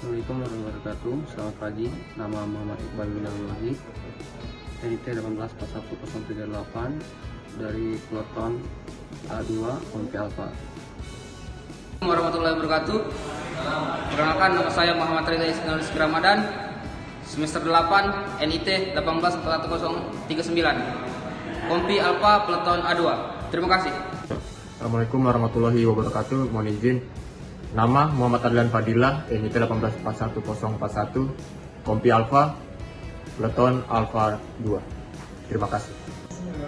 Assalamualaikum warahmatullahi wabarakatuh. Selamat pagi. Nama Muhammad Iqbal Minalulahi. NIT 184138 dari Peloton A2 Kompi Alfa. Assalamualaikum warahmatullahi wabarakatuh. Perkenalkan, nama saya Muhammad Reza Isnalis Ramadan, semester 8 NIT 184039 Kompi Alfa Peloton A2. Terima kasih. Assalamualaikum warahmatullahi wabarakatuh. Mohon izin. Nama Muhammad Adlan Fadilah, NIT 184141 Kompi Alfa Peloton Alfa 2. Terima kasih.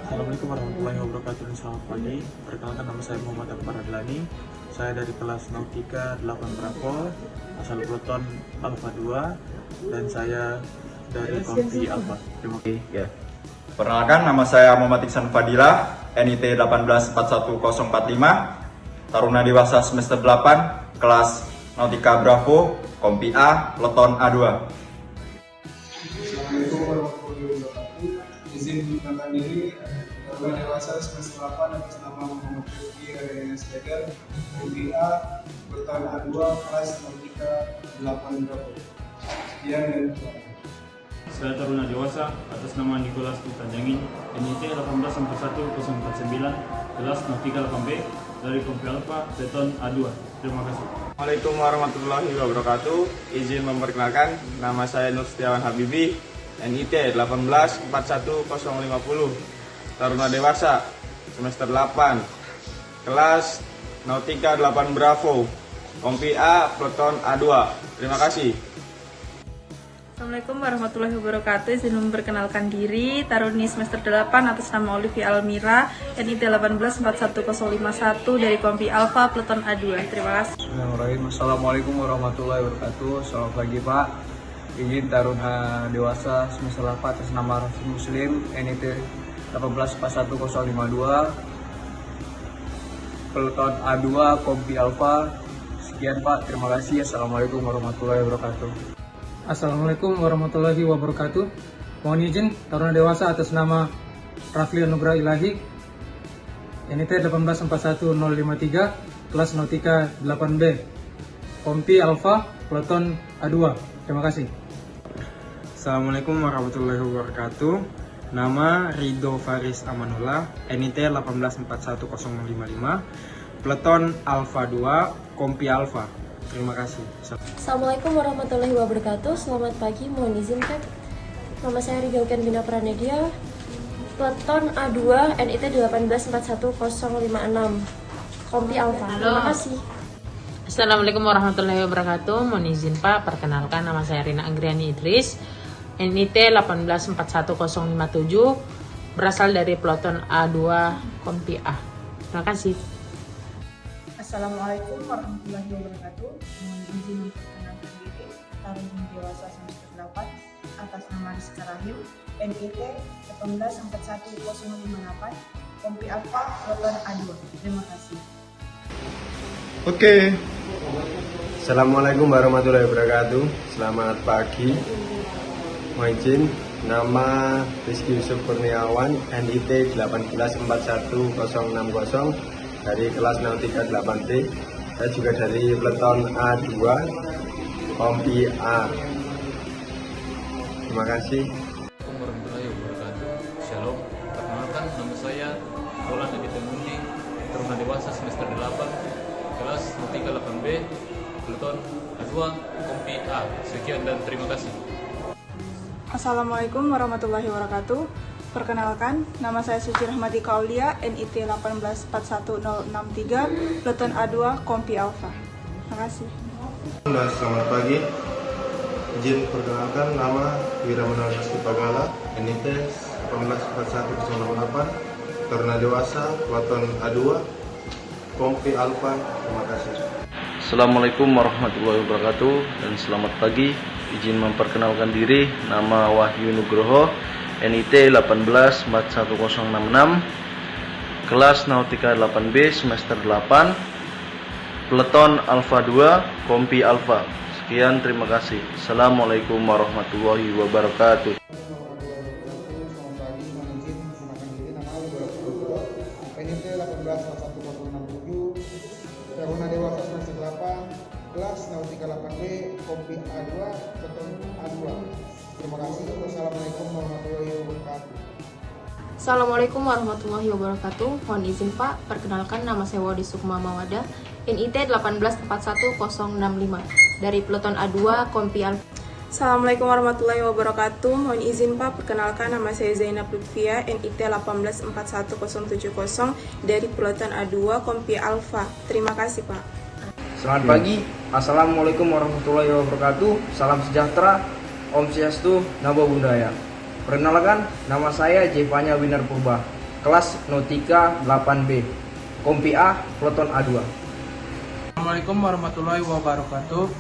Assalamualaikum warahmatullahi wabarakatuh dan selamat pagi. Perkenalkan, nama saya Muhammad Akbar Adlani. Saya dari kelas Nautika 8 Bravo, asal Peloton Alfa 2, dan saya dari Kompi Alfa. Terima kasih. Ya. Perkenalkan, nama saya Muhammad Iksan Fadilah, NIT 184145, Taruna Dewasa semester 8, kelas Nautika Bravo, Kompi A, Peloton A2. Assalamualaikum warahmatullahi wabarakatuh. Izin mengenalkan diri, Taruna Dewasa semester 8 atas nama Muhammad Rifki Ariana Steger, Kompi A, Peloton A2, kelas Nautika 8 Bravo. Sekian dan terima kasih. Saya Taruna Dewasa atas nama Nicholas Tutanjangin, NIT 184149, kelas Nautika 8B dari Kompi Alfa Peloton A2. Terima kasih. Assalamualaikum warahmatullahi wabarakatuh. Izin memperkenalkan, nama saya Nur Setiawan Habibi, NIT 184150, Taruna Dewasa semester 8, kelas Nautika 8 Bravo, Kompi A, Peloton A2. Terima kasih. Assalamualaikum warahmatullahi wabarakatuh. Izin memperkenalkan diri, Taruni semester 8 atas nama Olivia Almira, NIT 184151 dari Kompi Alfa Peloton A2. Terima kasih. Assalamualaikum warahmatullahi wabarakatuh. Selamat pagi Pak. Izin Taruna Dewasa semester 8 atas nama Rasul Muslim, NIT 184152 Peloton A2 Kompi Alfa. Sekian Pak, terima kasih. Assalamualaikum warahmatullahi wabarakatuh. Assalamualaikum warahmatullahi wabarakatuh. Mohon izin, Taruna Dewasa atas nama Rafli Anugrah Ilahi, NIT 184153, kelas Nautika 8B, Kompi Alfa, Peloton A2. Terima kasih. Assalamualaikum warahmatullahi wabarakatuh. Nama Ridho Faris Amanullah, NIT 184155, Peloton Alfa 2, Kompi Alfa. Terima kasih. Assalamualaikum warahmatullahi wabarakatuh. Selamat pagi, mohon izin Kak. Nama saya Rigalkan Bina Pranedia, Peloton A2, NIT 184156, Kompi Alfa. Terima kasih. Assalamualaikum warahmatullahi wabarakatuh. Mohon izin Pak, perkenalkan nama saya Rina Anggriani Idris, NIT 184157, berasal dari Peloton A2 Kompi A. Terima kasih. Assalamualaikum warahmatullahi wabarakatuh. Mohon izin memperkenalkan diri, Taruna Dewasa semester 8 atas nama Rizka Rahim, NIT 184158, Kompi Alfa Peloton A2. Terima kasih. Oke. Assalamualaikum warahmatullahi wabarakatuh. Selamat pagi. Mohon izin, nama Rizky Yusuf Kurniawan, NIT 184160 dari kelas Nautika 8B. Saya juga dari Peloton A2 Kompi A. Terima kasih. Assalamualaikum warahmatullahi wabarakatuh. Shalom. Perkenalkan, nama saya Roland Aditya Mundi, Taruna Dewasa semester 8, kelas Nautika 8B, Peloton A2 Kompi A. Sekian dan terima kasih. Assalamualaikum warahmatullahi wabarakatuh. Perkenalkan, nama saya Suci Rahmati Kaulia, NIT 184163, Peloton A2 Kompi Alfa. Terima kasih. Selamat pagi. Izin perkenalkan, nama Wiramunal Rizky Pagala, NIT 184108, Taruna Dewasa, Peloton A2, Kompi Alfa. Terima kasih. Assalamualaikum warahmatullahi wabarakatuh dan selamat pagi. Izin memperkenalkan diri, nama Wahyu Nugroho, NIT 184166, kelas Nautika 8B semester 8, Peloton Alfa 2, Kompi Alfa. Sekian, terima kasih. Assalamualaikum warahmatullahi wabarakatuh. NIT 184167, Taruna Dewasa semester 8, kelas Nautika 8B, Kompi kompi A2 peleton A2. Terima kasih. Wassalamualaikum warahmatullahi wabarakatuh. Assalamualaikum warahmatullahi wabarakatuh. Mohon izin Pak, perkenalkan nama saya Wadi Sukma Mawada, NIT 1841065 dari Peleton A2 Kompi Alfa. Assalamualaikum warahmatullahi wabarakatuh. Mohon izin Pak, perkenalkan nama saya Zainab Lutfia, NIT 1841070 dari Peleton A2 Kompi Alfa. Terima kasih Pak. Selamat pagi. Assalamualaikum warahmatullahi wabarakatuh. Salam sejahtera, Om Swastiastu, Namo Buddhaya. Perkenalkan, nama saya Jevanya Winar Purba, kelas Nautika 8B, Kompi A, Peleton A2. Assalamualaikum warahmatullahi wabarakatuh.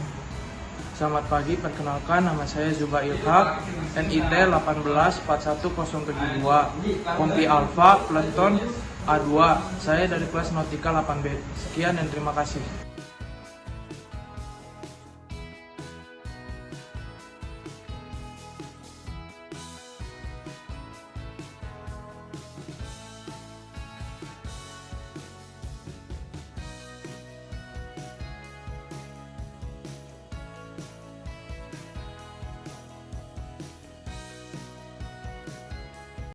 Selamat pagi, perkenalkan nama saya Zuba Ilhaq, NIT 1841072, Kompi Alfa, Peleton A2. Saya dari kelas Nautika 8B. Sekian dan terima kasih.